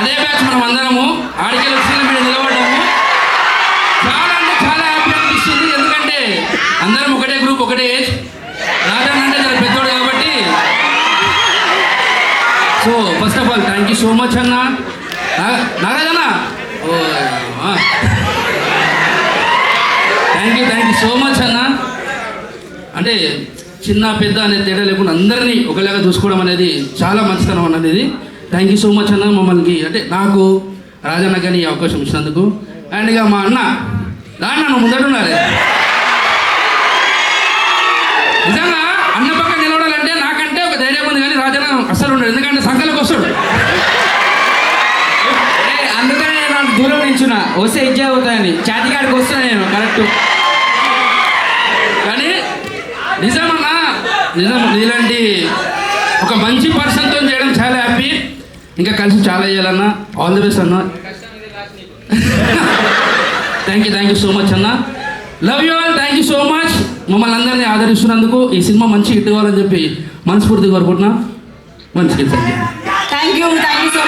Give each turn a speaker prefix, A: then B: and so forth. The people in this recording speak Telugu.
A: అదే బ్యాచ్ మనం అందరము ఆడికెళ్ళి వచ్చిన మీద నిలబడ్డాము. చాలా అంటే చాలా హ్యాపీ అనిపిస్తుంది. ఎందుకంటే అందరం ఒకటే గ్రూప్, ఒకటే ఏజ్. రాజన్న అంటే చాలా పెద్దోడు కాబట్టి. So first of all thank you so much అన్న. Nagarjuna thank you so much అన్న. అంటే చిన్న పెద్ద అనేది తేడా లేకుండా అందరినీ ఒకలాగా చూసుకోవడం అనేది చాలా మంచితనం అన్నది ఇది. థ్యాంక్ యూ సో మచ్ అన్న. మమ్మల్ని అంటే నాకు రాజన్న కానీ ఈ అవకాశం ఇచ్చినందుకు. అండ్ ఇక మా అన్న నన్ను ముందట ఉండాలి. నిజంగా అన్న పక్క నిలబడాలంటే నాకంటే ఒక ధైర్యం ఉంది, కానీ రాజన్న అస్సలు ఉండడు. ఎందుకంటే సంకలకు వస్తాడు.
B: అందుకనే నేను దూరం నించున్నా, వస్తే ఇచ్చే అవుతాయని. చాతికాడికి వస్తున్నా నేను కరెక్ట్.
A: కానీ నిజమన్నా, నిజం నీలాంటి ఒక మంచి పర్సన్తో చేయడం చాలా హ్యాపీ. ఇంకా కలిసి చాలా చేయాలన్నా. ఆల్ ది బెస్ట్ అన్న. థ్యాంక్ యూ సో మచ్ అన్న. Love you all. Thank you so much మమ్మల్ని అందరినీ ఆదరిస్తున్నందుకు. ఈ సినిమా మంచి హిట్ కావాలని చెప్పి మనస్ఫూర్తిగా కోరుకుంటున్నా. మంచి హిట్.
C: Thank you so